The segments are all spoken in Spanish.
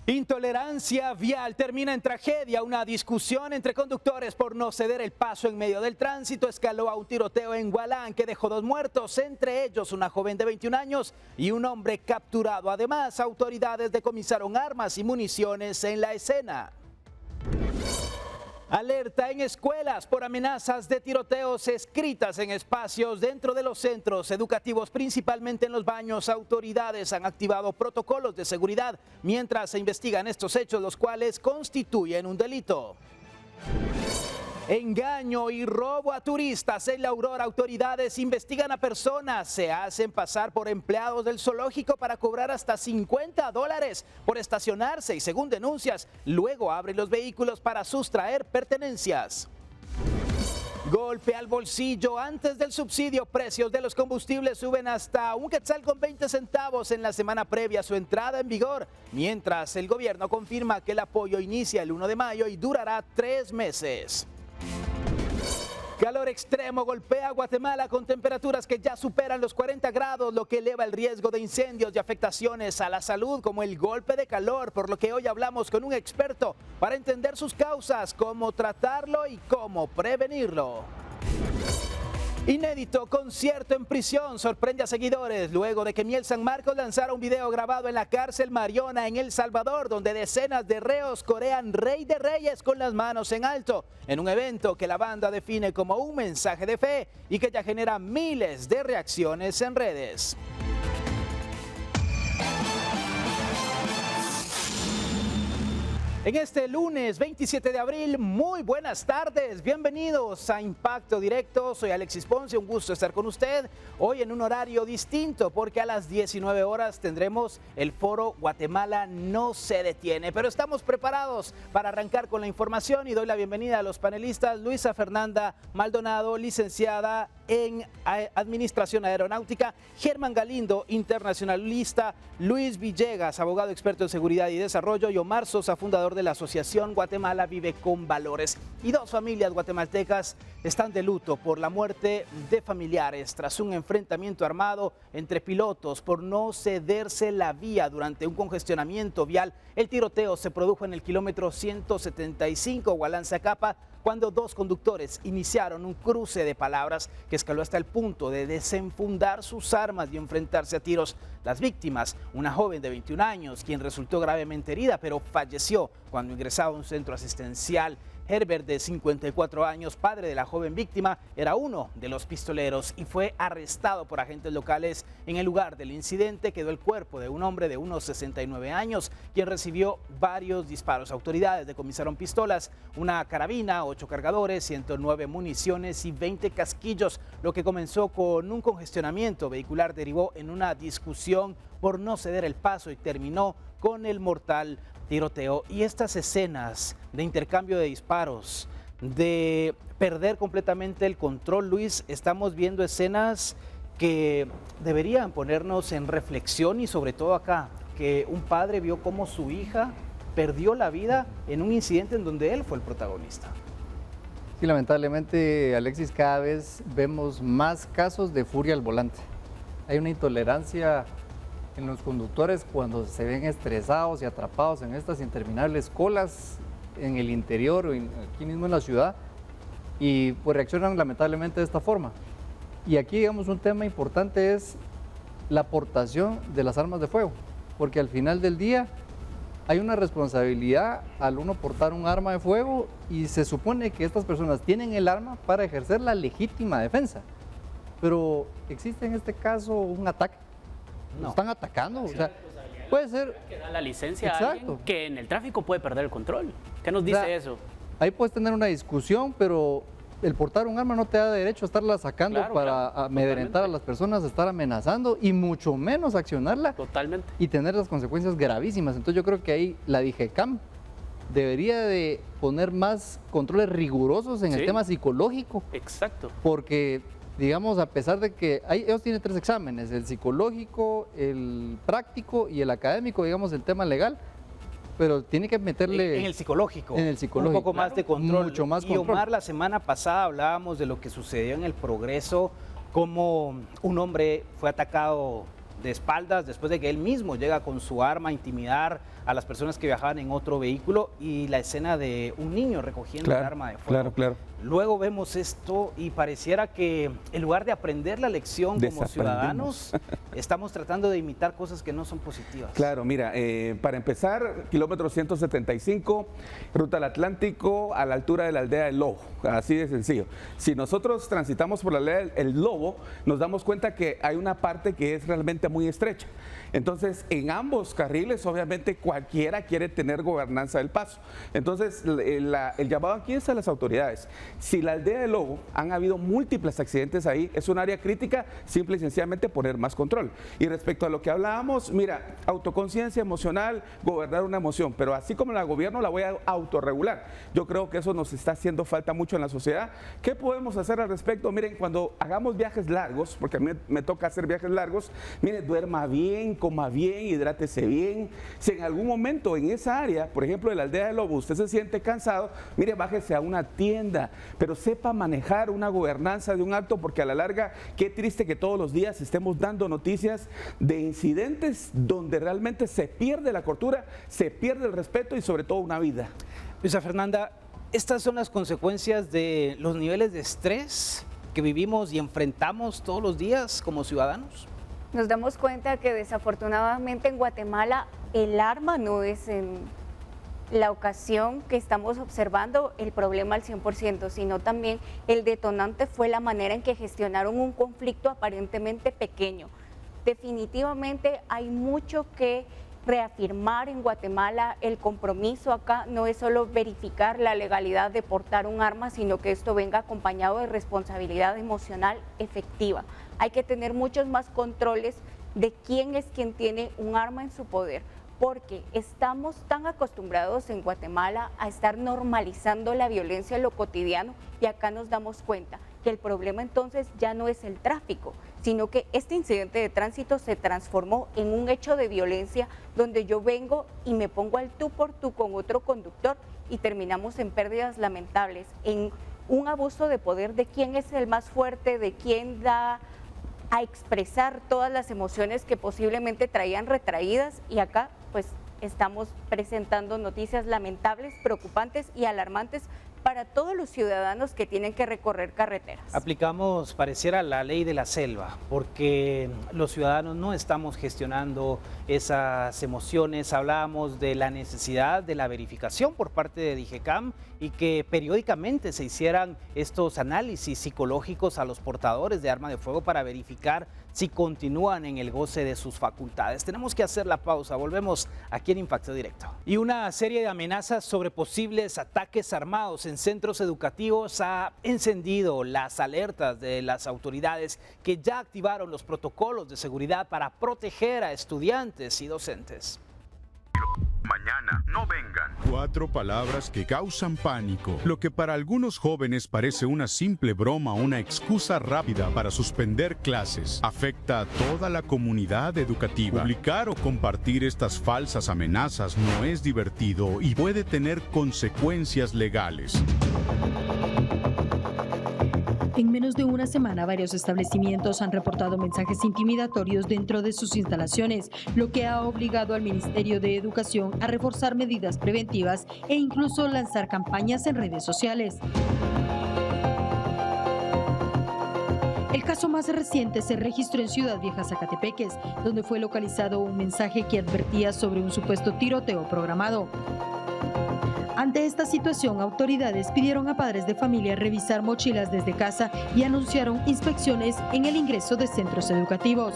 Intolerancia vial termina en tragedia. Una discusión entre conductores por no ceder el paso en medio del tránsito escaló a un tiroteo en Gualán que dejó 2 muertos, entre ellos una joven de 21 años y un hombre capturado. Además, autoridades decomisaron armas y municiones en la escena. Alerta en escuelas por amenazas de tiroteos escritas en espacios dentro de los centros educativos, principalmente en los baños. Autoridades han activado protocolos de seguridad mientras se investigan estos hechos, los cuales constituyen un delito. Engaño y robo a turistas en La Aurora. Autoridades investigan a personas. Se hacen pasar por empleados del zoológico para cobrar hasta $50 por estacionarse y, según denuncias, luego abren los vehículos para sustraer pertenencias. Golpe al bolsillo. Antes del subsidio, precios de los combustibles suben hasta $1.20 en la semana previa a su entrada en vigor, mientras el gobierno confirma que el apoyo inicia el 1 de mayo y durará 3 meses. Calor extremo golpea a Guatemala con temperaturas que ya superan los 40 grados, lo que eleva el riesgo de incendios y afectaciones a la salud como el golpe de calor, por lo que hoy hablamos con un experto para entender sus causas, cómo tratarlo y cómo prevenirlo. Inédito concierto en prisión sorprende a seguidores luego de que Miel San Marcos lanzara un video grabado en la cárcel Mariona en El Salvador, donde decenas de reos corean Rey de Reyes con las manos en alto, en un evento que la banda define como un mensaje de fe y que ya genera miles de reacciones en redes. En este lunes 27 de abril, muy buenas tardes, bienvenidos a Impacto Directo, soy Alexis Ponce, un gusto estar con usted, hoy en un horario distinto porque a las 19 horas tendremos el foro Guatemala no se detiene, pero estamos preparados para arrancar con la información y doy la bienvenida a los panelistas. Luisa Fernanda Maldonado, licenciada en Administración Aeronáutica, Germán Galindo, internacionalista, Luis Villegas, abogado experto en seguridad y desarrollo, y Omar Sosa, fundador de la asociación Guatemala Vive con Valores. Y 2 familias guatemaltecas están de luto por la muerte de familiares tras un enfrentamiento armado entre pilotos por no cederse la vía durante un congestionamiento vial. El tiroteo se produjo en el kilómetro 175 Gualán-Zacapa, cuando 2 conductores iniciaron un cruce de palabras que escaló hasta el punto de desenfundar sus armas y enfrentarse a tiros. Las víctimas, una joven de 21 años, quien resultó gravemente herida, pero falleció cuando ingresaba a un centro asistencial. Herbert, de 54 años, padre de la joven víctima, era uno de los pistoleros y fue arrestado por agentes locales. En el lugar del incidente quedó el cuerpo de un hombre de unos 69 años, quien recibió varios disparos. Autoridades decomisaron pistolas, una carabina, 8 cargadores, 109 municiones y 20 casquillos. Lo que comenzó con un congestionamiento vehicular derivó en una discusión por no ceder el paso y terminó con el mortal tiroteo. Y estas escenas de intercambio de disparos, de perder completamente el control, Luis, estamos viendo escenas que deberían ponernos en reflexión y sobre todo acá, que un padre vio cómo su hija perdió la vida en un incidente en donde él fue el protagonista. Sí, lamentablemente, Alexis, cada vez vemos más casos de furia al volante. Hay una intolerancia en los conductores cuando se ven estresados y atrapados en estas interminables colas en el interior o aquí mismo en la ciudad, y pues reaccionan lamentablemente de esta forma. Y aquí, digamos, un tema importante es la aportación de las armas de fuego, porque al final del día hay una responsabilidad al uno portar un arma de fuego y se supone que estas personas tienen el arma para ejercer la legítima defensa, pero existe en este caso un ataque. No. Están atacando, o sea, puede ser que da la licencia a alguien que en el tráfico puede perder el control. ¿Qué nos dice eso? Ahí puedes tener una discusión, pero el portar un arma no te da derecho a estarla sacando para amedrentar a las personas, estar amenazando y mucho menos accionarla y tener las consecuencias gravísimas. Entonces yo creo que ahí la DIGECAM debería de poner más controles rigurosos en el tema psicológico. Exacto. Porque, digamos, a pesar de que ellos tienen 3 exámenes, el psicológico, el práctico y el académico, digamos, el tema legal, pero tiene que meterle... En el psicológico. En el psicológico. Un poco más de control. Mucho más control. Y Omar, la semana pasada hablábamos de lo que sucedió en el Progreso, como un hombre fue atacado de espaldas después de que él mismo llega con su arma a intimidar a las personas que viajaban en otro vehículo, y la escena de un niño recogiendo el arma de fuego. Claro. Luego vemos esto y pareciera que en lugar de aprender la lección como ciudadanos, estamos tratando de imitar cosas que no son positivas. Claro, mira, para empezar, kilómetro 175, ruta al Atlántico, a la altura de la aldea del Lobo, así de sencillo. Si nosotros transitamos por la aldea del Lobo, nos damos cuenta que hay una parte que es realmente muy estrecha. Entonces, en ambos carriles, obviamente, cualquiera quiere tener gobernanza del paso. Entonces, el llamado aquí es a las autoridades. Si la aldea del Lobo han habido múltiples accidentes ahí, es un área crítica, simple y sencillamente poner más control. Y respecto a lo que hablábamos, mira, autoconciencia emocional, gobernar una emoción, pero así como la gobierno, la voy a autorregular. Yo creo que eso nos está haciendo falta mucho en la sociedad. ¿Qué podemos hacer al respecto? Miren, cuando hagamos viajes largos, porque a mí me toca hacer viajes largos, mire, duerma bien, coma bien, hidrátese bien. Si en algún momento en esa área, por ejemplo, de la aldea del Lobo, usted se siente cansado, mire, bájese a una tienda, pero sepa manejar una gobernanza de un acto, porque a la larga, qué triste que todos los días estemos dando noticias de incidentes donde realmente se pierde la cordura, se pierde el respeto y sobre todo una vida. Luisa Fernanda, estas son las consecuencias de los niveles de estrés que vivimos y enfrentamos todos los días como ciudadanos. Nos damos cuenta que desafortunadamente en Guatemala el arma no es en la ocasión que estamos observando el problema al 100%, sino también el detonante fue la manera en que gestionaron un conflicto aparentemente pequeño. Definitivamente hay mucho que reafirmar en Guatemala. El compromiso acá no es solo verificar la legalidad de portar un arma, sino que esto venga acompañado de responsabilidad emocional efectiva. Hay que tener muchos más controles de quién es quien tiene un arma en su poder, porque estamos tan acostumbrados en Guatemala a estar normalizando la violencia en lo cotidiano, y acá nos damos cuenta que el problema entonces ya no es el tráfico, sino que este incidente de tránsito se transformó en un hecho de violencia donde yo vengo y me pongo al tú por tú con otro conductor y terminamos en pérdidas lamentables, en un abuso de poder de quién es el más fuerte, de quién da a expresar todas las emociones que posiblemente traían retraídas, y acá pues estamos presentando noticias lamentables, preocupantes y alarmantes para todos los ciudadanos que tienen que recorrer carreteras. Aplicamos, pareciera, la ley de la selva, porque los ciudadanos no estamos gestionando esas emociones. Hablábamos de la necesidad de la verificación por parte de DIGECAM y que periódicamente se hicieran estos análisis psicológicos a los portadores de arma de fuego para verificar si continúan en el goce de sus facultades. Tenemos que hacer la pausa, volvemos aquí en Impacto Directo. Y una serie de amenazas sobre posibles ataques armados en centros educativos ha encendido las alertas de las autoridades, que ya activaron los protocolos de seguridad para proteger a estudiantes y docentes. Mañana no vengan. 4 palabras que causan pánico. Lo que para algunos jóvenes parece una simple broma o una excusa rápida para suspender clases, afecta a toda la comunidad educativa. Publicar o compartir estas falsas amenazas no es divertido y puede tener consecuencias legales. En menos de una semana, varios establecimientos han reportado mensajes intimidatorios dentro de sus instalaciones, lo que ha obligado al Ministerio de Educación a reforzar medidas preventivas e incluso lanzar campañas en redes sociales. El caso más reciente se registró en Ciudad Vieja, Zacatepeques, donde fue localizado un mensaje que advertía sobre un supuesto tiroteo programado. Ante esta situación, autoridades pidieron a padres de familia revisar mochilas desde casa y anunciaron inspecciones en el ingreso de centros educativos.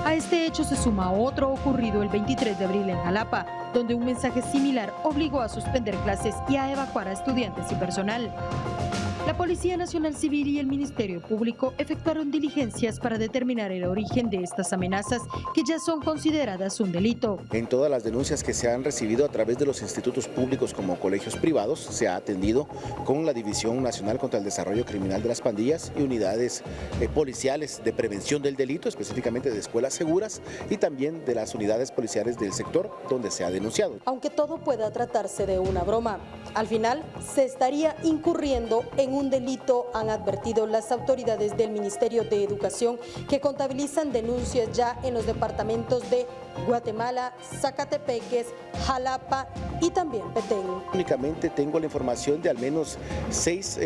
A este hecho se suma otro ocurrido el 23 de abril en Jalapa, donde un mensaje similar obligó a suspender clases y a evacuar a estudiantes y personal. La Policía Nacional Civil y el Ministerio Público efectuaron diligencias para determinar el origen de estas amenazas, que ya son consideradas un delito. En todas las denuncias que se han recibido a través de los institutos públicos como colegios privados, se ha atendido con la División Nacional contra el Desarrollo Criminal de las Pandillas y unidades policiales de prevención del delito, específicamente de escuelas seguras, y también de las unidades policiales del sector donde se ha denunciado. Aunque todo pueda tratarse de una broma, al final se estaría incurriendo en un delito, han advertido las autoridades del Ministerio de Educación, que contabilizan denuncias ya en los departamentos de Guatemala, Zacatepeques, Jalapa y también Petén. Únicamente tengo la información de al menos 6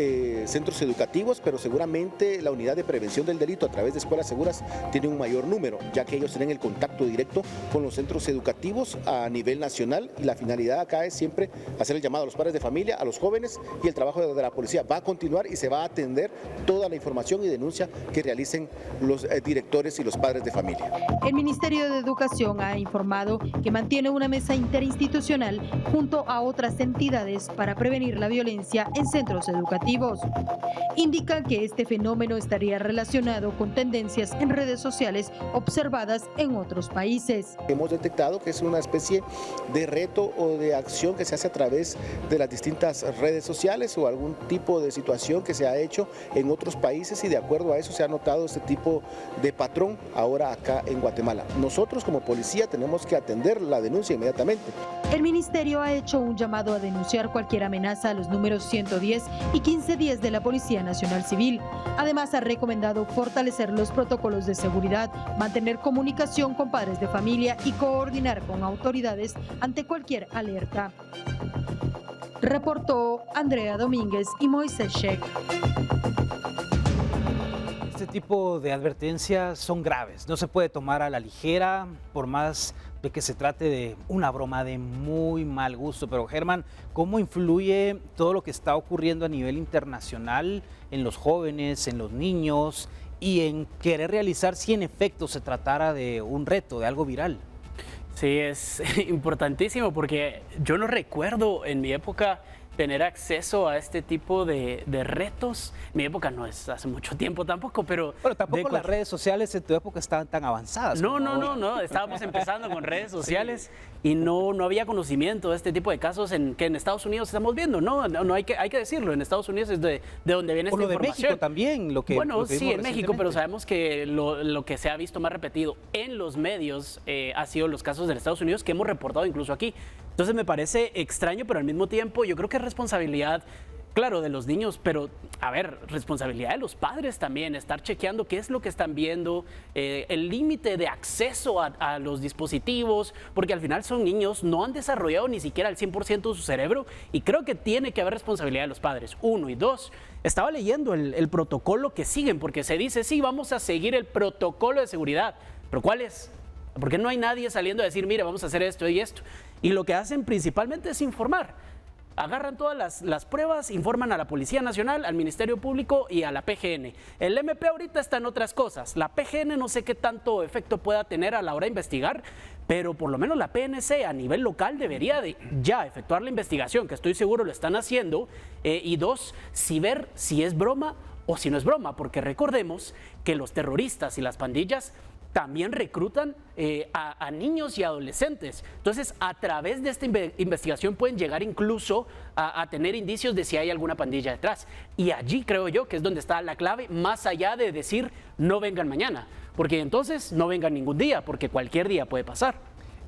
centros educativos, pero seguramente la unidad de prevención del delito a través de escuelas seguras tiene un mayor número, ya que ellos tienen el contacto directo con los centros educativos a nivel nacional, y la finalidad acá es siempre hacer el llamado a los padres de familia, a los jóvenes, y el trabajo de la policía va a continuar y se va a atender toda la información y denuncia que realicen los directores y los padres de familia. El Ministerio de Educación ha informado que mantiene una mesa interinstitucional junto a otras entidades para prevenir la violencia en centros educativos. Indican que este fenómeno estaría relacionado con tendencias en redes sociales observadas en otros países. Hemos detectado que es una especie de reto o de acción que se hace a través de las distintas redes sociales o algún tipo de situación que se ha hecho en otros países, y de acuerdo a eso se ha notado este tipo de patrón ahora acá en Guatemala. Nosotros como policía tenemos que atender la denuncia inmediatamente. El ministerio ha hecho un llamado a denunciar cualquier amenaza a los números 110 y 1510 de la Policía Nacional Civil. Además, ha recomendado fortalecer los protocolos de seguridad, mantener comunicación con padres de familia y coordinar con autoridades ante cualquier alerta. Reportó Andrea Domínguez y Moisés Sheck. Este tipo de advertencias son graves, no se puede tomar a la ligera, por más de que se trate de una broma de muy mal gusto. Pero Germán, ¿cómo influye todo lo que está ocurriendo a nivel internacional en los jóvenes, en los niños, y en querer realizar si en efecto se tratara de un reto, de algo viral? Sí, es importantísimo, porque yo no recuerdo en mi época tener acceso a este tipo de retos. Mi época no es hace mucho tiempo tampoco, pero... Bueno, tampoco las redes sociales en tu época estaban tan avanzadas. No, estábamos empezando con redes sociales, sí, y no había conocimiento de este tipo de casos que en Estados Unidos estamos viendo, ¿no? Hay que decirlo, en Estados Unidos es de donde viene esta información. México también, Bueno, sí, en México, pero sabemos que lo que se ha visto más repetido en los medios ha sido los casos de Estados Unidos, que hemos reportado incluso aquí. Entonces me parece extraño, pero al mismo tiempo yo creo que es responsabilidad, claro, de los niños, pero, a ver, responsabilidad de los padres también, estar chequeando qué es lo que están viendo, el límite de acceso a los dispositivos, porque al final son niños, no han desarrollado ni siquiera el 100% de su cerebro, y creo que tiene que haber responsabilidad de los padres, 1. Y 2, estaba leyendo el protocolo que siguen, porque se dice, sí, vamos a seguir el protocolo de seguridad, pero ¿cuál es? Porque no hay nadie saliendo a decir, mira, vamos a hacer esto y esto. Y lo que hacen principalmente es informar. Agarran todas las pruebas, informan a la Policía Nacional, al Ministerio Público y a la PGN. El MP ahorita está en otras cosas. La PGN no sé qué tanto efecto pueda tener a la hora de investigar, pero por lo menos la PNC a nivel local debería de ya efectuar la investigación, que estoy seguro lo están haciendo. Y 2, ver si es broma o si no es broma, porque recordemos que los terroristas y las pandillas también reclutan a niños y adolescentes. Entonces, a través de esta investigación pueden llegar incluso a tener indicios de si hay alguna pandilla detrás. Y allí creo yo que es donde está la clave, más allá de decir no vengan mañana, porque entonces no vengan ningún día, porque cualquier día puede pasar.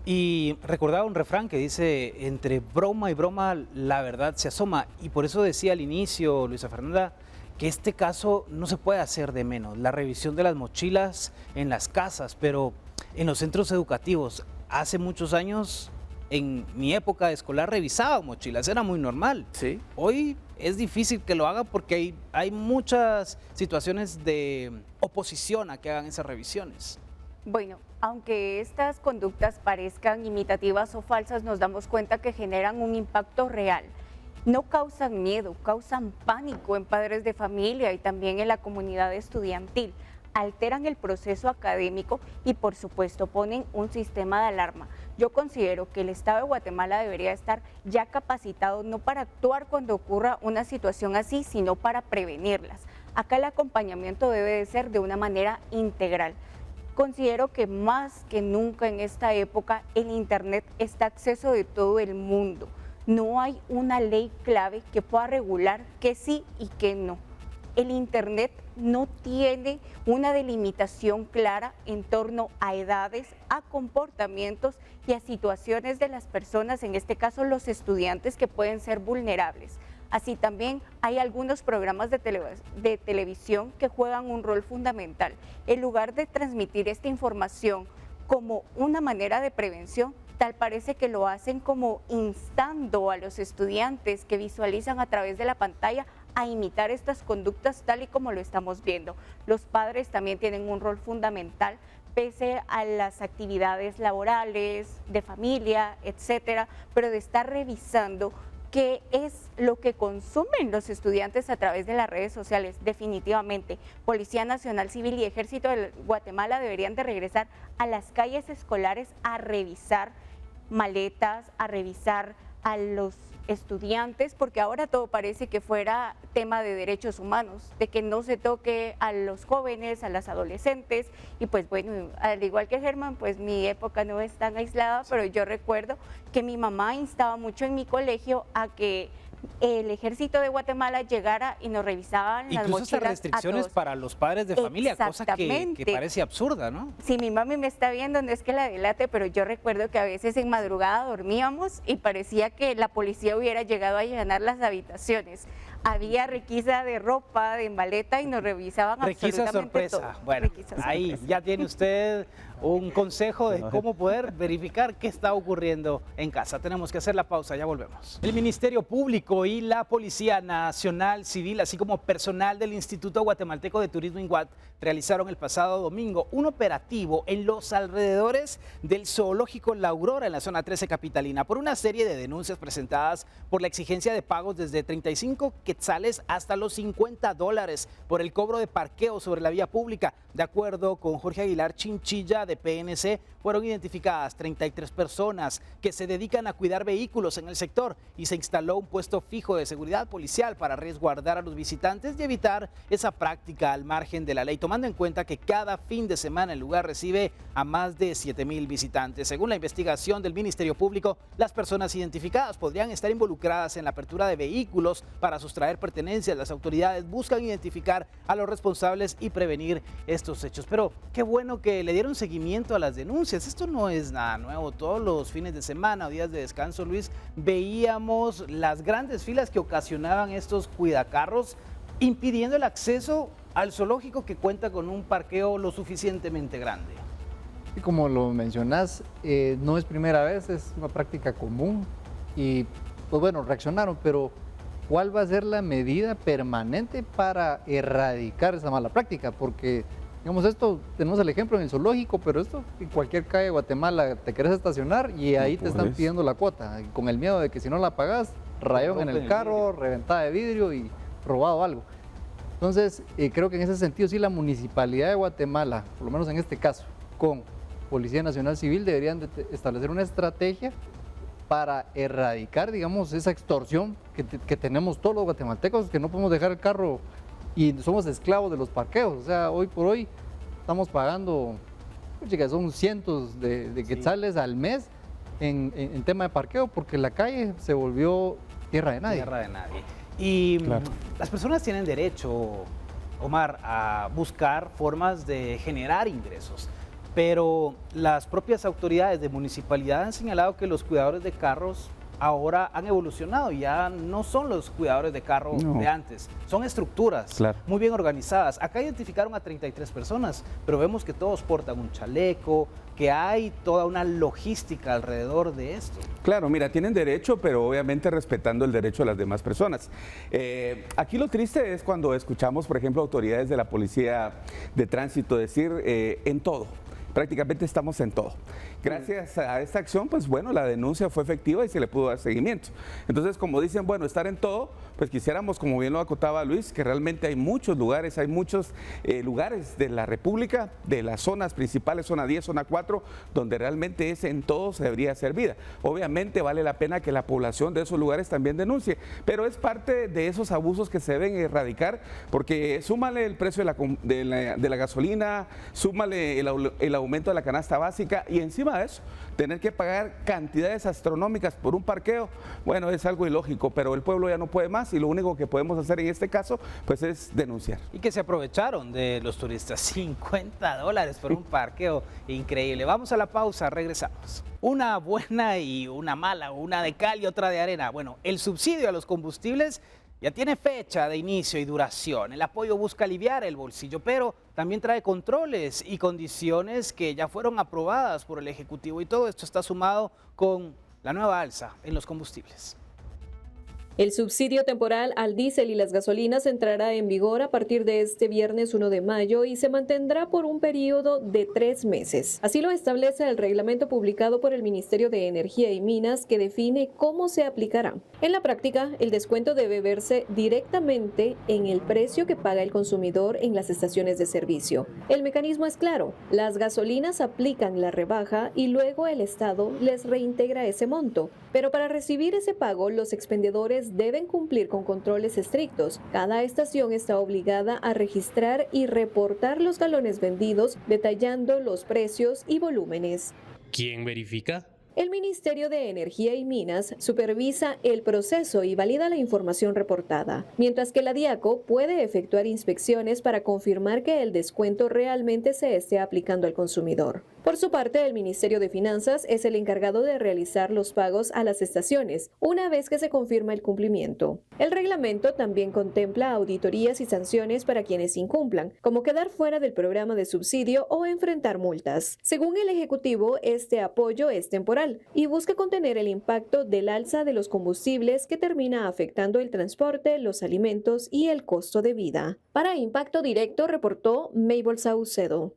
Y recordaba un refrán que dice, entre broma y broma la verdad se asoma, y por eso decía al inicio, Luisa Fernanda, que este caso no se puede hacer de menos, la revisión de las mochilas en las casas, pero en los centros educativos. Hace muchos años, en mi época escolar, revisaban mochilas, era muy normal. Sí. Hoy es difícil que lo hagan porque hay muchas situaciones de oposición a que hagan esas revisiones. Bueno, aunque estas conductas parezcan imitativas o falsas, nos damos cuenta que generan un impacto real. No causan miedo, causan pánico en padres de familia y también en la comunidad estudiantil. Alteran el proceso académico y, por supuesto, ponen un sistema de alarma. Yo considero que el Estado de Guatemala debería estar ya capacitado no para actuar cuando ocurra una situación así, sino para prevenirlas. Acá el acompañamiento debe de ser de una manera integral. Considero que más que nunca en esta época el Internet está a acceso de todo el mundo. No hay una ley clave que pueda regular qué sí y qué no. El Internet no tiene una delimitación clara en torno a edades, a comportamientos y a situaciones de las personas, en este caso los estudiantes, que pueden ser vulnerables. Así también hay algunos programas de televisión que juegan un rol fundamental. En lugar de transmitir esta información como una manera de prevención, tal parece que lo hacen como instando a los estudiantes que visualizan a través de la pantalla a imitar estas conductas tal y como lo estamos viendo. Los padres también tienen un rol fundamental pese a las actividades laborales, de familia, etcétera, pero de estar revisando qué es lo que consumen los estudiantes a través de las redes sociales. Definitivamente, Policía Nacional Civil y Ejército de Guatemala deberían de regresar a las calles escolares a revisar maletas, a revisar a los estudiantes, porque ahora todo parece que fuera tema de derechos humanos, de que no se toque a los jóvenes, a las adolescentes, y pues bueno, al igual que Germán, pues mi época no es tan aislada, pero yo recuerdo que mi mamá instaba mucho en mi colegio a que el Ejército de Guatemala llegara y nos revisaban las mochilas. Incluso hasta restricciones para los padres de familia, cosa que parece absurda, ¿no? Si mi mami me está viendo, no es que la delate, pero yo recuerdo que a veces en madrugada dormíamos y parecía que la policía hubiera llegado a llenar las habitaciones. Había requisa de ropa, de maleta y nos revisaban requisa absolutamente sorpresa. todo. Bueno, ahí ya tiene usted un consejo de cómo poder verificar qué está ocurriendo en casa. Tenemos que hacer la pausa, ya volvemos. El Ministerio Público y la Policía Nacional Civil, así como personal del Instituto Guatemalteco de Turismo INGUAT, realizaron el pasado domingo un operativo en los alrededores del zoológico La Aurora en la zona 13 capitalina por una serie de denuncias presentadas por la exigencia de pagos desde 35 quetzales hasta los $50 por el cobro de parqueo sobre la vía pública. De acuerdo con Jorge Aguilar Chinchilla de PNC, fueron identificadas 33 personas que se dedican a cuidar vehículos en el sector y se instaló un puesto fijo de seguridad policial para resguardar a los visitantes y evitar esa práctica al margen de la ley, tomando en cuenta que cada fin de semana el lugar recibe a más de 7,000 visitantes. Según la investigación del Ministerio Público, las personas identificadas podrían estar involucradas en la apertura de vehículos para sustraer pertenencias. Las autoridades buscan identificar a los responsables y prevenir estos hechos. Pero qué bueno que le dieron seguimiento a las denuncias. Esto no es nada nuevo. Todos los fines de semana o días de descanso, Luis, veíamos las grandes filas que ocasionaban estos cuidacarros, impidiendo el acceso al zoológico, que cuenta con un parqueo lo suficientemente grande. Y como lo mencionás, no es primera vez, es una práctica común y pues bueno, reaccionaron, pero ¿cuál va a ser la medida permanente para erradicar esa mala práctica? Porque digamos, esto, tenemos el ejemplo en el zoológico, pero esto en cualquier calle de Guatemala te querés estacionar y ahí te están pidiendo la cuota, con el miedo de que si no la pagás, rayón en el carro, reventada de vidrio y robado algo. Entonces, creo que en ese sentido sí la Municipalidad de Guatemala, por lo menos en este caso, con Policía Nacional Civil, deberían de establecer una estrategia para erradicar, digamos, esa extorsión que tenemos todos los guatemaltecos, que no podemos dejar el carro y somos esclavos de los parqueos. O sea, hoy por hoy estamos pagando, chicas, son cientos de quetzales al mes en tema de parqueo, porque la calle se volvió tierra de nadie. Tierra de nadie. Y claro, las personas tienen derecho, Omar, a buscar formas de generar ingresos, pero las propias autoridades de municipalidad han señalado que los cuidadores de carros ahora han evolucionado, ya no son los cuidadores de carro de antes, son estructuras muy bien organizadas. Acá identificaron a 33 personas, pero vemos que todos portan un chaleco, que hay toda una logística alrededor de esto. Claro, mira, tienen derecho, pero obviamente respetando el derecho de las demás personas. Aquí lo triste es cuando escuchamos, por ejemplo, autoridades de la Policía de Tránsito decir en todo. Prácticamente estamos en todo. Gracias a esta acción, pues bueno, la denuncia fue efectiva y se le pudo dar seguimiento. Entonces, como dicen, bueno, estar en todo, pues quisiéramos, como bien lo acotaba Luis, que realmente hay muchos lugares, lugares de la República, de las zonas principales, zona 10, zona 4, donde realmente ese en todo se debería hacer vida. Obviamente vale la pena que la población de esos lugares también denuncie, pero es parte de esos abusos que se deben erradicar, porque súmale el precio de la gasolina, súmale el aumento de la canasta básica y encima de eso, tener que pagar cantidades astronómicas por un parqueo, bueno, es algo ilógico, pero el pueblo ya no puede más y lo único que podemos hacer en este caso, pues es denunciar. Y que se aprovecharon de los turistas, $50 por un parqueo, increíble. Vamos a la pausa, regresamos. Una buena y una mala, una de cal y otra de arena. Bueno, el subsidio a los combustibles ya tiene fecha de inicio y duración. El apoyo busca aliviar el bolsillo, pero también trae controles y condiciones que ya fueron aprobadas por el Ejecutivo, y todo esto está sumado con la nueva alza en los combustibles. El subsidio temporal al diésel y las gasolinas entrará en vigor a partir de este viernes 1 de mayo y se mantendrá por un periodo de 3 meses. Así lo establece el reglamento publicado por el Ministerio de Energía y Minas, que define cómo se aplicará. En la práctica, el descuento debe verse directamente en el precio que paga el consumidor en las estaciones de servicio. El mecanismo es claro: las gasolinas aplican la rebaja y luego el Estado les reintegra ese monto. Pero para recibir ese pago, los expendedores deben cumplir con controles estrictos. Cada estación está obligada a registrar y reportar los galones vendidos, detallando los precios y volúmenes. ¿Quién verifica? El Ministerio de Energía y Minas supervisa el proceso y valida la información reportada, mientras que la DIACO puede efectuar inspecciones para confirmar que el descuento realmente se esté aplicando al consumidor. Por su parte, el Ministerio de Finanzas es el encargado de realizar los pagos a las estaciones, una vez que se confirma el cumplimiento. El reglamento también contempla auditorías y sanciones para quienes incumplan, como quedar fuera del programa de subsidio o enfrentar multas. Según el Ejecutivo, este apoyo es temporal y busca contener el impacto del alza de los combustibles, que termina afectando el transporte, los alimentos y el costo de vida. Para Impacto Directo, reportó Mabel Saucedo.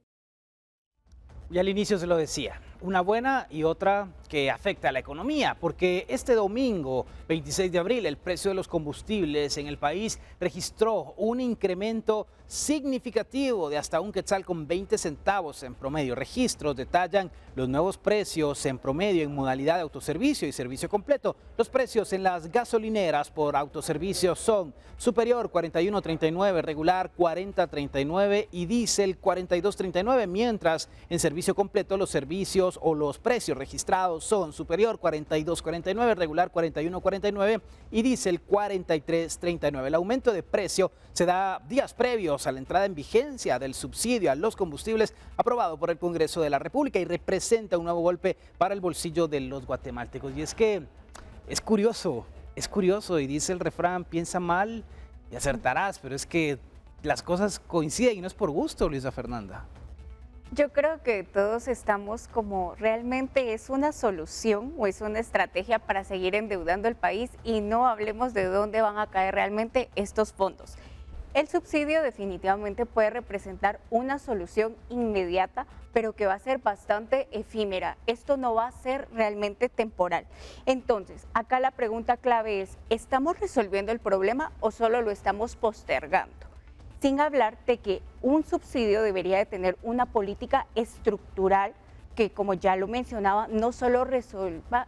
Y al inicio se lo decía, una buena y otra que afecta a la economía, porque este domingo 26 de abril el precio de los combustibles en el país registró un incremento significativo de hasta 1 quetzal con 20 centavos en promedio. Registros detallan los nuevos precios en promedio en modalidad de autoservicio y servicio completo. Los precios en las gasolineras por autoservicio son superior 41.39, regular 40.39 y diésel 42.39, mientras en servicio completo los servicios o los precios registrados son superior 42.49, regular 41.49 y diésel 43.39. El aumento de precio se da días previos a la entrada en vigencia del subsidio a los combustibles aprobado por el Congreso de la República y representa un nuevo golpe para el bolsillo de los guatemaltecos. Y es que es curioso y dice el refrán: piensa mal y acertarás, pero es que las cosas coinciden y no es por gusto, Luisa Fernanda. Yo creo que todos estamos como, realmente es una solución o es una estrategia para seguir endeudando el país, y no hablemos de dónde van a caer realmente estos fondos. El subsidio definitivamente puede representar una solución inmediata, pero que va a ser bastante efímera. Esto no va a ser realmente temporal. Entonces, acá la pregunta clave es: ¿estamos resolviendo el problema o solo lo estamos postergando? Sin hablar de que un subsidio debería de tener una política estructural que, como ya lo mencionaba, no solo resuelva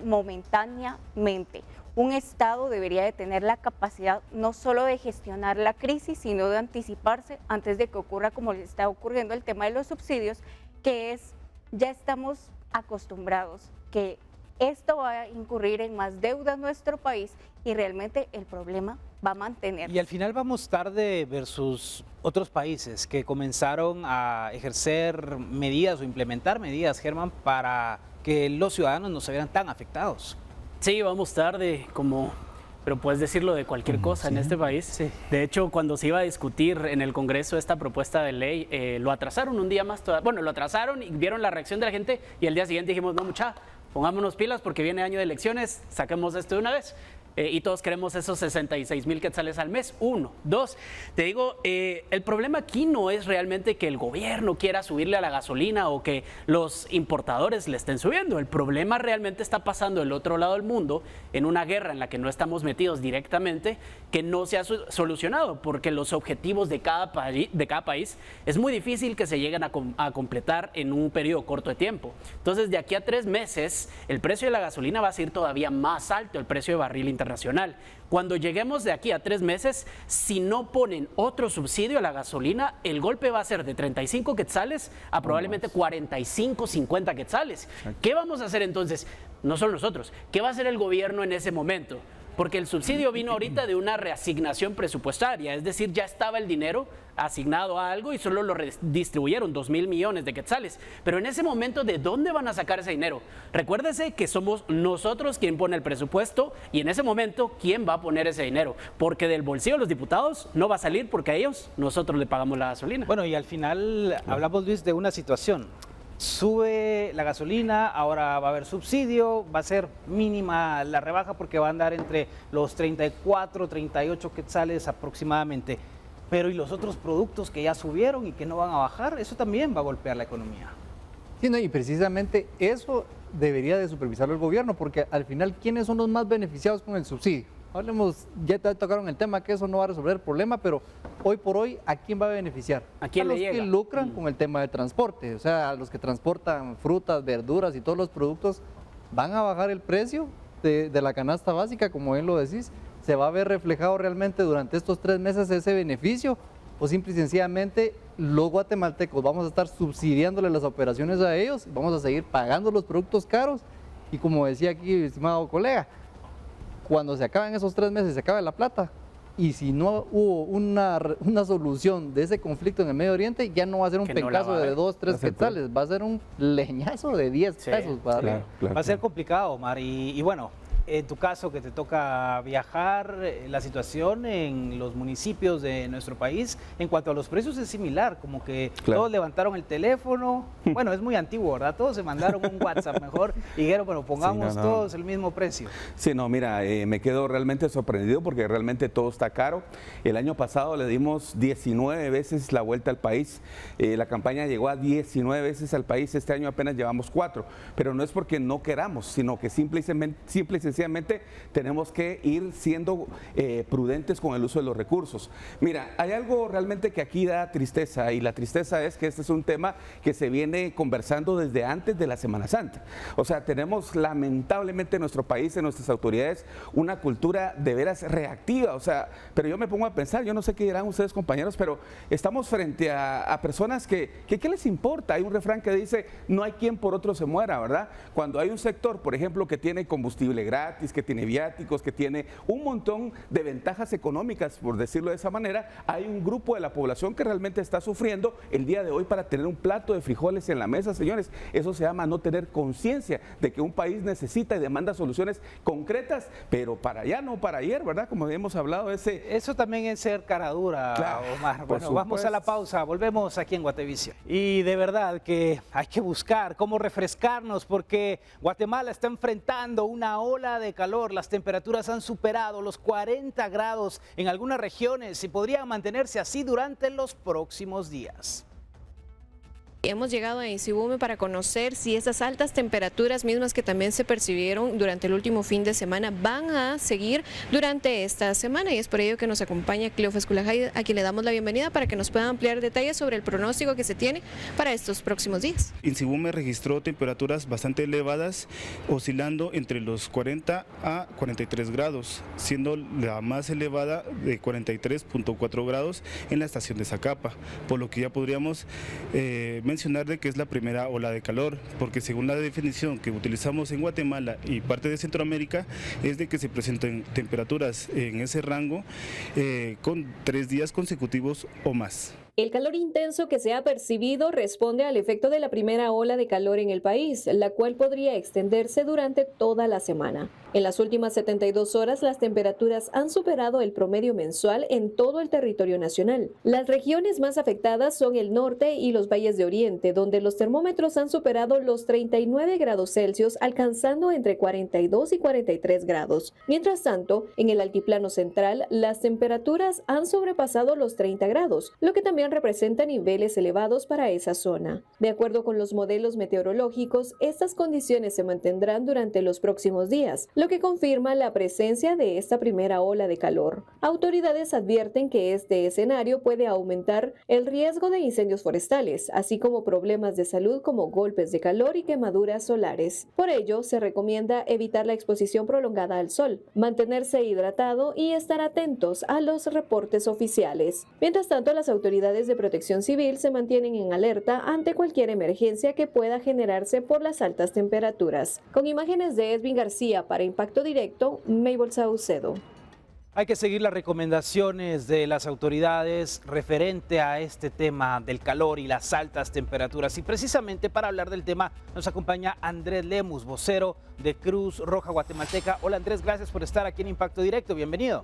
momentáneamente. Un Estado debería de tener la capacidad no solo de gestionar la crisis, sino de anticiparse antes de que ocurra como le está ocurriendo el tema de los subsidios, que es, ya estamos acostumbrados que esto va a incurrir en más deuda en nuestro país y realmente el problema va a mantener. Y al final vamos tarde versus otros países que comenzaron a ejercer medidas o implementar medidas, Germán, para que los ciudadanos no se vieran tan afectados. Sí, vamos tarde, pero puedes decirlo de cualquier cosa en este país. Sí. De hecho, cuando se iba a discutir en el Congreso esta propuesta de ley, lo atrasaron un día más. Bueno, lo atrasaron y vieron la reacción de la gente, y el día siguiente dijimos: no, mucha, pongámonos pilas porque viene año de elecciones, saquemos esto de una vez. Y todos queremos esos 66,000 quetzales al mes. 1, 2. Te digo, el problema aquí no es realmente que el gobierno quiera subirle a la gasolina o que los importadores le estén subiendo. El problema realmente está pasando del otro lado del mundo, en una guerra en la que no estamos metidos directamente, que no se ha solucionado, porque los objetivos de cada país es muy difícil que se lleguen a completar en un periodo corto de tiempo. Entonces, de aquí a 3 meses, el precio de la gasolina va a ser todavía más alto, el precio de barril internacional. Cuando lleguemos de aquí a 3 meses, si no ponen otro subsidio a la gasolina, el golpe va a ser de 35 quetzales a probablemente 45, 50 quetzales. ¿Qué vamos a hacer entonces? No solo nosotros. ¿Qué va a hacer el gobierno en ese momento? porque el subsidio vino ahorita de una reasignación presupuestaria, es decir, ya estaba el dinero asignado a algo y solo lo redistribuyeron, 2.000 millones de quetzales. Pero en ese momento, ¿de dónde van a sacar ese dinero? Recuérdese que somos nosotros quien pone el presupuesto y en ese momento, ¿quién va a poner ese dinero? Porque del bolsillo de los diputados no va a salir porque a ellos nosotros le pagamos la gasolina. Bueno, y al final hablamos, Luis, de una situación. Sube la gasolina, ahora va a haber subsidio, va a ser mínima la rebaja porque va a andar entre los 34, 38 quetzales aproximadamente. Pero ¿y los otros productos que ya subieron y que no van a bajar? Eso también va a golpear la economía. Sí, no, y precisamente eso debería de supervisarlo el gobierno, porque al final, ¿quiénes son los más beneficiados con el subsidio? Hablemos, ya te tocaron el tema, que eso no va a resolver el problema, pero hoy por hoy, ¿a quién va a beneficiar? ¿A quién le llega? A los que lucran con el tema del transporte, o sea, a los que transportan frutas, verduras y todos los productos, van a bajar el precio de la canasta básica, como bien lo decís. ¿Se va a ver reflejado realmente durante estos 3 meses ese beneficio? ¿O simple y sencillamente los guatemaltecos vamos a estar subsidiándole las operaciones a ellos, vamos a seguir pagando los productos caros? Y como decía aquí, estimado colega, cuando se acaben esos 3 meses, se acabe la plata, y si no hubo una solución de ese conflicto en el Medio Oriente, ya no va a ser un pencazo de 2, 3 quetzales, va a ser un leñazo de 10 pesos. Claro. Va a ser complicado, Omar, y bueno, en tu caso que te toca viajar, la situación en los municipios de nuestro país en cuanto a los precios es similar, como que todos levantaron el teléfono, bueno, es muy antiguo, ¿verdad? Todos se mandaron un WhatsApp mejor y dijeron, bueno, pongamos todos el mismo precio. Sí, no, mira, me quedo realmente sorprendido porque realmente todo está caro. El año pasado le dimos 19 veces la vuelta al país, la campaña llegó a 19 veces al país, este año apenas llevamos 4, pero no es porque no queramos, sino que simple y sencillamente tenemos que ir siendo prudentes con el uso de los recursos. Mira, hay algo realmente que aquí da tristeza, y la tristeza es que este es un tema que se viene conversando desde antes de la Semana Santa. O sea, tenemos lamentablemente en nuestro país, en nuestras autoridades, una cultura de veras reactiva. O sea, pero yo me pongo a pensar, yo no sé qué dirán ustedes, compañeros, pero estamos frente a personas que ¿qué les importa? Hay un refrán que dice, no hay quien por otro se muera, ¿verdad? Cuando hay un sector, por ejemplo, que tiene combustible gratis, que tiene viáticos, que tiene un montón de ventajas económicas, por decirlo de esa manera, hay un grupo de la población que realmente está sufriendo el día de hoy para tener un plato de frijoles en la mesa, señores. Eso se llama no tener conciencia de que un país necesita y demanda soluciones concretas, pero para allá, no para ayer, ¿verdad? Como hemos hablado, eso también es ser cara dura, claro, Omar. Bueno, vamos a la pausa, volvemos aquí en Guatevisión. Y de verdad que hay que buscar cómo refrescarnos, porque Guatemala está enfrentando una ola de calor, las temperaturas han superado los 40 grados en algunas regiones y podrían mantenerse así durante los próximos días. Hemos llegado a Insibume para conocer si esas altas temperaturas mismas que también se percibieron durante el último fin de semana van a seguir durante esta semana, y es por ello que nos acompaña Cleofes Culajay, a quien le damos la bienvenida para que nos pueda ampliar detalles sobre el pronóstico que se tiene para estos próximos días. Insibume registró temperaturas bastante elevadas, oscilando entre los 40 a 43 grados, siendo la más elevada de 43.4 grados en la estación de Zacapa, por lo que ya podríamos mencionar de que es la primera ola de calor, porque según la definición que utilizamos en Guatemala y parte de Centroamérica, es de que se presenten temperaturas en ese rango con 3 días consecutivos o más. El calor intenso que se ha percibido responde al efecto de la primera ola de calor en el país, la cual podría extenderse durante toda la semana. En las últimas 72 horas, las temperaturas han superado el promedio mensual en todo el territorio nacional. Las regiones más afectadas son el norte y los valles de Oriente, donde los termómetros han superado los 39 grados Celsius, alcanzando entre 42 y 43 grados. Mientras tanto, en el altiplano central, las temperaturas han sobrepasado los 30 grados, lo que también representa niveles elevados para esa zona. De acuerdo con los modelos meteorológicos, estas condiciones se mantendrán durante los próximos días, lo que confirma la presencia de esta primera ola de calor. Autoridades advierten que este escenario puede aumentar el riesgo de incendios forestales, así como problemas de salud como golpes de calor y quemaduras solares. Por ello, se recomienda evitar la exposición prolongada al sol, mantenerse hidratado y estar atentos a los reportes oficiales. Mientras tanto, las autoridades unidades de protección civil se mantienen en alerta ante cualquier emergencia que pueda generarse por las altas temperaturas. Con imágenes de Edwin García para Impacto Directo, Maybol Saucedo. Hay que seguir las recomendaciones de las autoridades referente a este tema del calor y las altas temperaturas. Y precisamente para hablar del tema nos acompaña Andrés Lemus, vocero de Cruz Roja Guatemalteca. Hola Andrés, gracias por estar aquí en Impacto Directo. Bienvenido.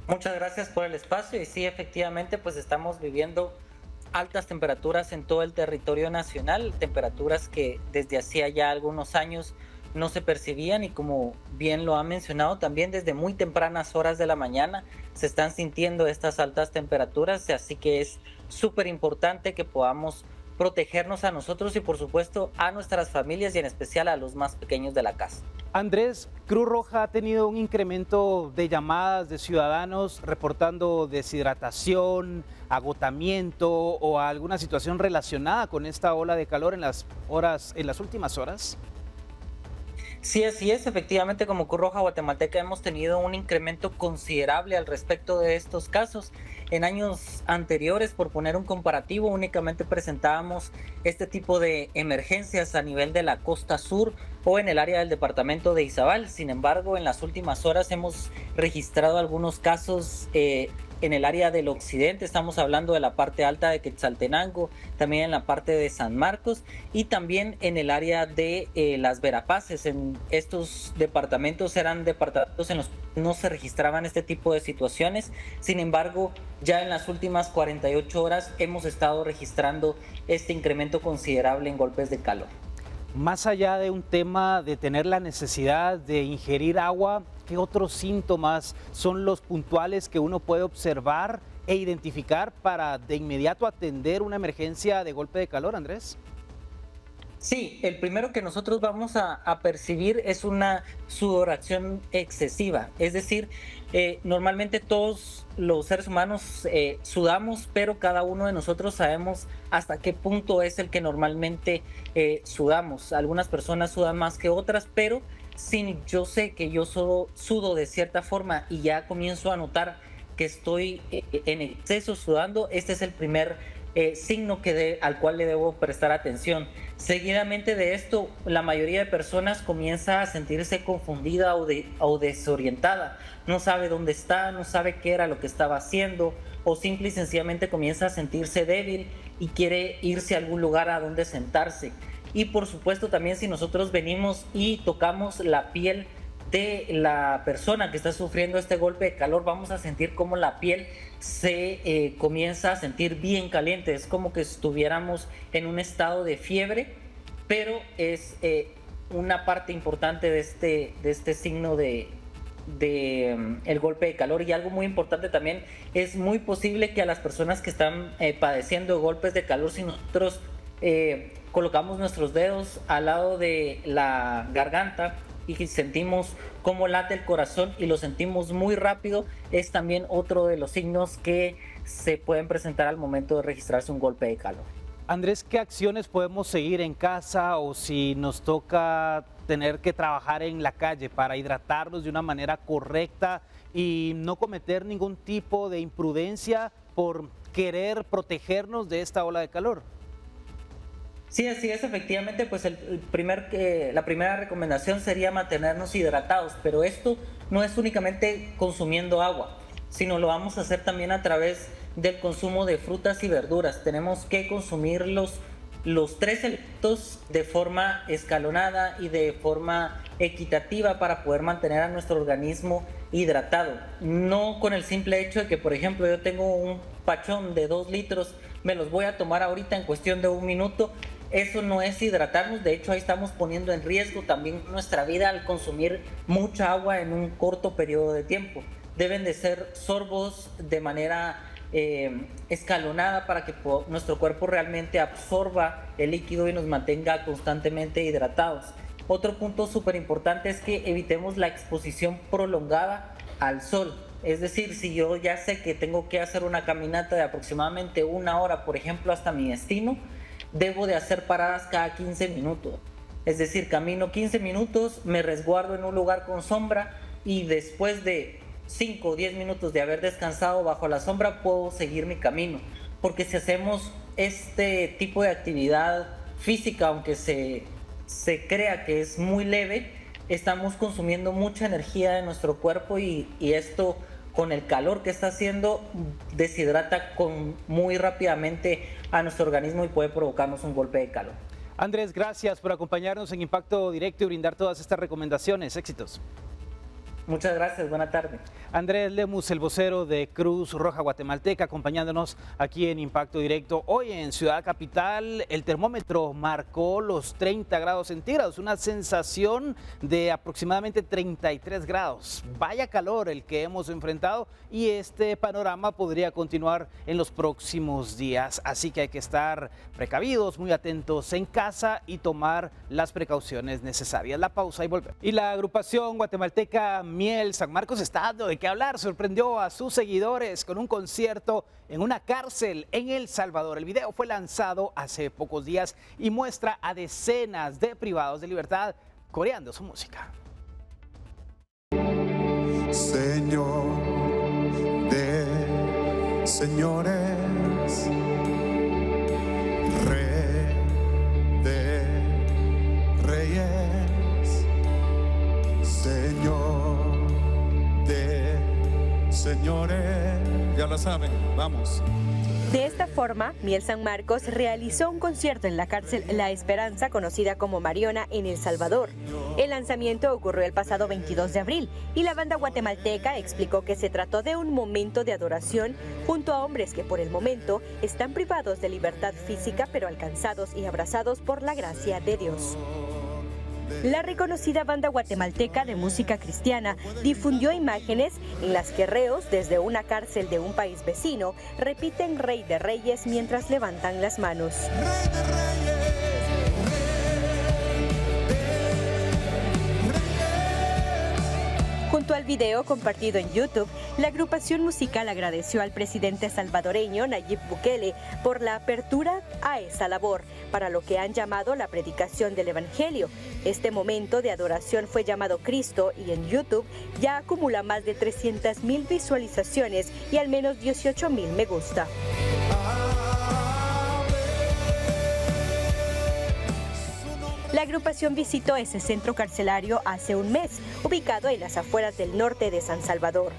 Muchas gracias por el espacio y sí, efectivamente, pues estamos viviendo altas temperaturas en todo el territorio nacional, temperaturas que desde hacía ya algunos años no se percibían y como bien lo ha mencionado también desde muy tempranas horas de la mañana se están sintiendo estas altas temperaturas, así que es súper importante que podamos protegernos a nosotros y por supuesto a nuestras familias y en especial a los más pequeños de la casa. Andrés, Cruz Roja ha tenido un incremento de llamadas de ciudadanos reportando deshidratación, agotamiento o alguna situación relacionada con esta ola de calor en las últimas horas. Sí, así es. Efectivamente, como Cruz Roja Guatemalteca hemos tenido un incremento considerable al respecto de estos casos. En años anteriores, por poner un comparativo, únicamente presentábamos este tipo de emergencias a nivel de la costa sur o en el área del departamento de Izabal. Sin embargo, en las últimas horas hemos registrado algunos casos en el área del occidente, estamos hablando de la parte alta de Quetzaltenango, también en la parte de San Marcos y también en el área de las Verapaces. En estos departamentos eran departamentos en los que no se registraban este tipo de situaciones. Sin embargo, ya en las últimas 48 horas hemos estado registrando este incremento considerable en golpes de calor. Más allá de un tema de tener la necesidad de ingerir agua, ¿qué otros síntomas son los puntuales que uno puede observar e identificar para de inmediato atender una emergencia de golpe de calor, Andrés? Sí, el primero que nosotros vamos a percibir es una sudoración excesiva, es decir, normalmente todos los seres humanos sudamos, pero cada uno de nosotros sabemos hasta qué punto es el que normalmente sudamos. Algunas personas sudan más que otras, pero si yo sé que yo sudo de cierta forma y ya comienzo a notar que estoy en exceso sudando, este es el primer signo al cual le debo prestar atención. Seguidamente de esto, la mayoría de personas comienza a sentirse confundida o desorientada. No sabe dónde está, no sabe qué era lo que estaba haciendo o simple y sencillamente comienza a sentirse débil y quiere irse a algún lugar a donde sentarse. Y por supuesto también si nosotros venimos y tocamos la piel de la persona que está sufriendo este golpe de calor, vamos a sentir como la piel se comienza a sentir bien caliente. Es como que estuviéramos en un estado de fiebre, pero es una parte importante de este signo de el golpe de calor. Y algo muy importante también, es muy posible que a las personas que están padeciendo golpes de calor, si nosotros colocamos nuestros dedos al lado de la garganta y sentimos cómo late el corazón y lo sentimos muy rápido, es también otro de los signos que se pueden presentar al momento de registrarse un golpe de calor. Andrés, ¿qué acciones podemos seguir en casa o si nos toca tener que trabajar en la calle para hidratarnos de una manera correcta y no cometer ningún tipo de imprudencia por querer protegernos de esta ola de calor? Sí, así es, efectivamente, pues la primera recomendación sería mantenernos hidratados, pero esto no es únicamente consumiendo agua, sino lo vamos a hacer también a través del consumo de frutas y verduras. Tenemos que consumir los tres elementos de forma escalonada y de forma equitativa para poder mantener a nuestro organismo hidratado. No con el simple hecho de que, por ejemplo, yo tengo un pachón de 2 litros, me los voy a tomar ahorita en cuestión de 1 minuto. Eso no es hidratarnos, de hecho ahí estamos poniendo en riesgo también nuestra vida al consumir mucha agua en un corto periodo de tiempo. Deben de ser sorbos de manera escalonada para que nuestro cuerpo realmente absorba el líquido y nos mantenga constantemente hidratados. Otro punto súper importante es que evitemos la exposición prolongada al sol. Es decir, si yo ya sé que tengo que hacer una caminata de aproximadamente 1 hora, por ejemplo, hasta mi destino, debo de hacer paradas cada 15 minutos. Es decir, camino 15 minutos, me resguardo en un lugar con sombra y después de 5 o 10 minutos de haber descansado bajo la sombra, puedo seguir mi camino. Porque si hacemos este tipo de actividad física, aunque se crea que es muy leve, estamos consumiendo mucha energía de nuestro cuerpo y esto, con el calor que está haciendo, deshidrata muy rápidamente a nuestro organismo y puede provocarnos un golpe de calor. Andrés, gracias por acompañarnos en Impacto Directo y brindar todas estas recomendaciones. Éxitos. Muchas gracias, buena tarde. Andrés Lemus, el vocero de Cruz Roja Guatemalteca, acompañándonos aquí en Impacto Directo. Hoy en Ciudad Capital el termómetro marcó los 30 grados centígrados, una sensación de aproximadamente 33 grados. Vaya calor el que hemos enfrentado y este panorama podría continuar en los próximos días. Así que hay que estar precavidos, muy atentos en casa y tomar las precauciones necesarias. La pausa y volvemos. Y la agrupación guatemalteca Miel San Marcos está dando de qué hablar. Sorprendió a sus seguidores con un concierto en una cárcel en El Salvador. El video fue lanzado hace pocos días y muestra a decenas de privados de libertad coreando su música. Señor de señores, Rey de reyes, Señor de señores, ya lo saben, vamos. De esta forma, Miel San Marcos realizó un concierto en la cárcel La Esperanza, conocida como Mariona, en El Salvador. El lanzamiento ocurrió el pasado 22 de abril y la banda guatemalteca explicó que se trató de un momento de adoración junto a hombres que por el momento están privados de libertad física, pero alcanzados y abrazados por la gracia de Dios. La reconocida banda guatemalteca de música cristiana difundió imágenes en las que reos desde una cárcel de un país vecino repiten Rey de Reyes mientras levantan las manos. Junto al video compartido en YouTube, la agrupación musical agradeció al presidente salvadoreño Nayib Bukele por la apertura a esa labor, para lo que han llamado la predicación del Evangelio. Este momento de adoración fue llamado Cristo y en YouTube ya acumula más de 300,000 visualizaciones y al menos 18,000 me gusta. La agrupación visitó ese centro carcelario hace un mes, ubicado en las afueras del norte de San Salvador.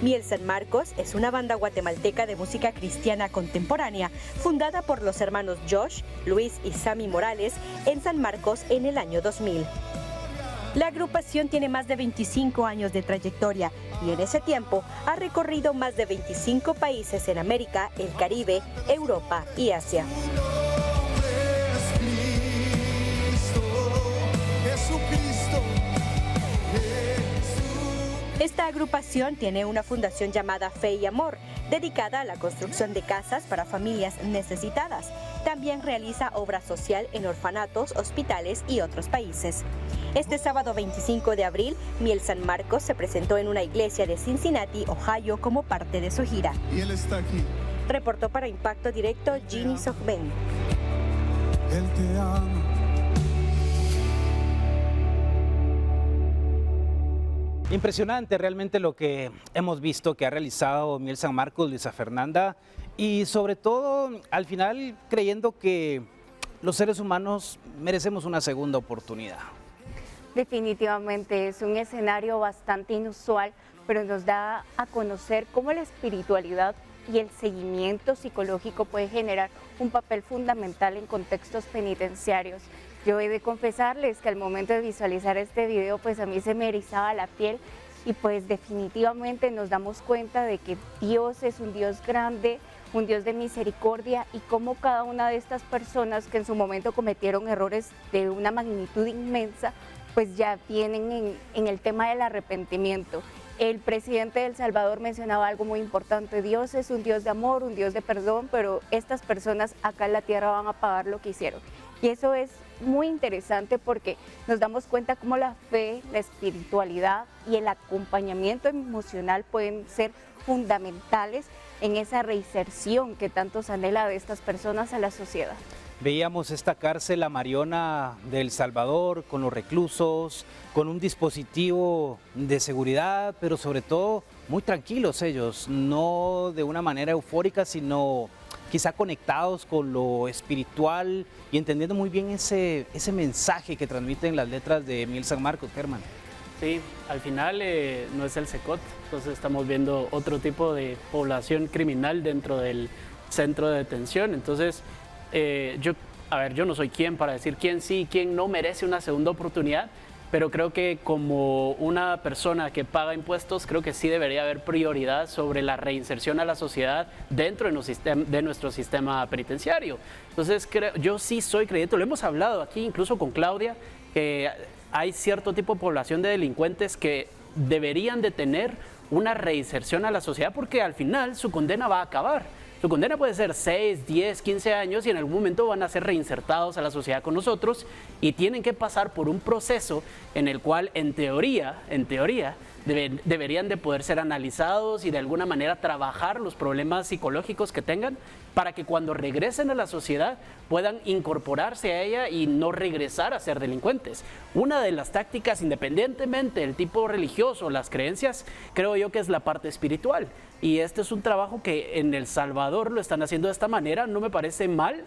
Miel San Marcos es una banda guatemalteca de música cristiana contemporánea, fundada por los hermanos Josh, Luis y Sammy Morales en San Marcos en el año 2000. La agrupación tiene más de 25 años de trayectoria y en ese tiempo ha recorrido más de 25 países en América, el Caribe, Europa y Asia. Esta agrupación tiene una fundación llamada Fe y Amor, dedicada a la construcción de casas para familias necesitadas. También realiza obra social en orfanatos, hospitales y otros países. Este sábado 25 de abril, Miel San Marcos se presentó en una iglesia de Cincinnati, Ohio, como parte de su gira. Y él está aquí. Reportó para Impacto Directo Ginny Sogben. Él te ama. Impresionante realmente lo que hemos visto que ha realizado Miel San Marcos, Luisa Fernanda, y sobre todo al final creyendo que los seres humanos merecemos una segunda oportunidad. Definitivamente es un escenario bastante inusual, pero nos da a conocer cómo la espiritualidad y el seguimiento psicológico puede generar un papel fundamental en contextos penitenciarios. Yo he de confesarles que al momento de visualizar este video, pues a mí se me erizaba la piel y pues definitivamente nos damos cuenta de que Dios es un Dios grande, un Dios de misericordia y cómo cada una de estas personas que en su momento cometieron errores de una magnitud inmensa, pues ya vienen en el tema del arrepentimiento. El presidente de El Salvador mencionaba algo muy importante: Dios es un Dios de amor, un Dios de perdón, pero estas personas acá en la tierra van a pagar lo que hicieron. Y eso es muy interesante porque nos damos cuenta cómo la fe, la espiritualidad y el acompañamiento emocional pueden ser fundamentales en esa reinserción que tanto se anhela de estas personas a la sociedad. Veíamos esta cárcel, la Mariona de El Salvador, con los reclusos, con un dispositivo de seguridad, pero sobre todo muy tranquilos ellos, no de una manera eufórica, sino quizá conectados con lo espiritual y entendiendo muy bien ese mensaje que transmiten las letras de Miel San Marcos, Germán. Sí, al final no es el Secot, entonces estamos viendo otro tipo de población criminal dentro del centro de detención. Entonces, yo no soy quien para decir quién sí y quién no merece una segunda oportunidad, pero creo que como una persona que paga impuestos, creo que sí debería haber prioridad sobre la reinserción a la sociedad dentro de nuestro sistema penitenciario. Entonces, yo sí soy creyente, lo hemos hablado aquí incluso con Claudia, que hay cierto tipo de población de delincuentes que deberían de tener una reinserción a la sociedad porque al final su condena va a acabar. Su condena puede ser 6, 10, 15 años y en algún momento van a ser reinsertados a la sociedad con nosotros y tienen que pasar por un proceso en el cual, en teoría, deberían de poder ser analizados y de alguna manera trabajar los problemas psicológicos que tengan para que cuando regresen a la sociedad puedan incorporarse a ella y no regresar a ser delincuentes. Una de las tácticas, independientemente del tipo religioso, las creencias, creo yo que es la parte espiritual. Y este es un trabajo que en El Salvador lo están haciendo de esta manera, no me parece mal.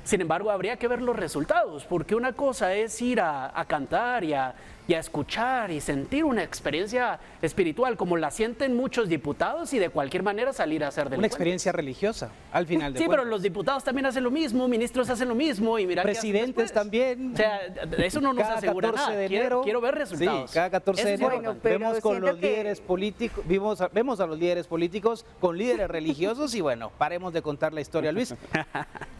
Sin embargo, habría que ver los resultados, porque una cosa es ir a cantar y a escuchar y sentir una experiencia espiritual, como la sienten muchos diputados, y de cualquier manera salir a ser delincuentes. Una experiencia religiosa, al final de Sí, cuentas. pero los diputados también hacen lo mismo, ministros hacen lo mismo, y mira presidentes también. O sea, eso no nos asegura nada. De enero, quiero ver resultados. Sí, cada 14 de enero vemos con los líderes políticos, vemos a los líderes políticos con líderes religiosos y bueno, paremos de contar la historia. Luis,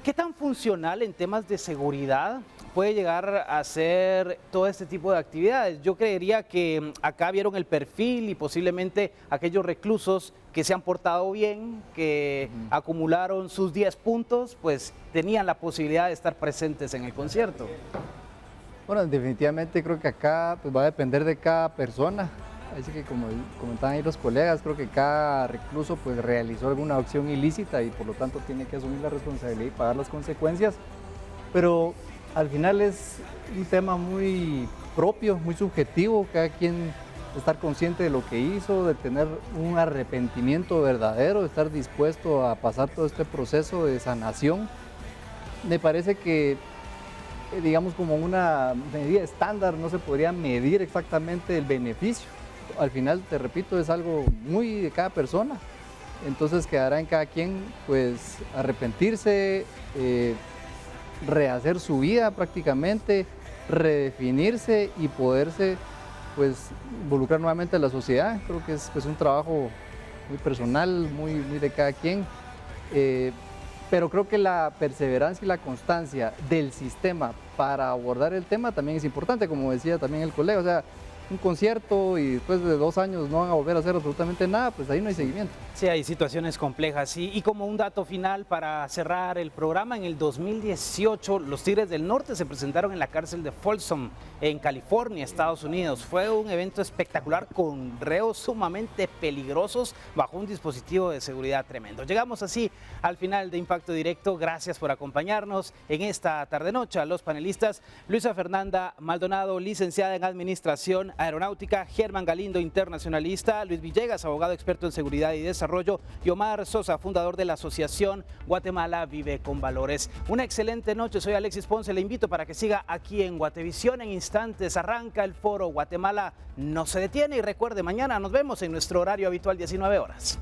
¿qué tan funcional en temas de seguridad puede llegar a ser todo este tipo de actividades? Yo creería que acá vieron el perfil y posiblemente aquellos reclusos que se han portado bien, que acumularon sus 10 puntos, pues tenían la posibilidad de estar presentes en el concierto. Bueno, definitivamente creo que acá pues, va a depender de cada persona. Así que como comentaban ahí los colegas, creo que cada recluso pues realizó alguna acción ilícita y por lo tanto tiene que asumir la responsabilidad y pagar las consecuencias. Pero al final es un tema muy propio, muy subjetivo, cada quien estar consciente de lo que hizo, de tener un arrepentimiento verdadero, de estar dispuesto a pasar todo este proceso de sanación. Me parece que, digamos, como una medida estándar no se podría medir exactamente el beneficio. Al final, te repito, es algo muy de cada persona. Entonces quedará en cada quien pues arrepentirse, rehacer su vida prácticamente, redefinirse y poderse pues involucrar nuevamente a la sociedad. Creo que es pues, un trabajo muy personal, muy de cada quien, pero creo que la perseverancia y la constancia del sistema para abordar el tema también es importante, como decía también el colega, o sea, un concierto y después de 2 años no van a volver a hacer absolutamente nada, pues ahí no hay seguimiento. Sí, hay situaciones complejas. Y como un dato final para cerrar el programa, en el 2018 los Tigres del Norte se presentaron en la cárcel de Folsom, en California, Estados Unidos. Fue un evento espectacular con reos sumamente peligrosos bajo un dispositivo de seguridad tremendo. Llegamos así al final de Impacto Directo. Gracias por acompañarnos en esta tarde-noche. A los panelistas, Luisa Fernanda Maldonado, licenciada en Administración Aeronáutica, Germán Galindo, internacionalista, Luis Villegas, abogado experto en seguridad y desarrollo, y Omar Sosa, fundador de la asociación Guatemala Vive con Valores. Una excelente noche, soy Alexis Ponce, le invito para que siga aquí en Guatevisión. En instantes arranca el foro Guatemala no se detiene y recuerde, mañana nos vemos en nuestro horario habitual 19 horas.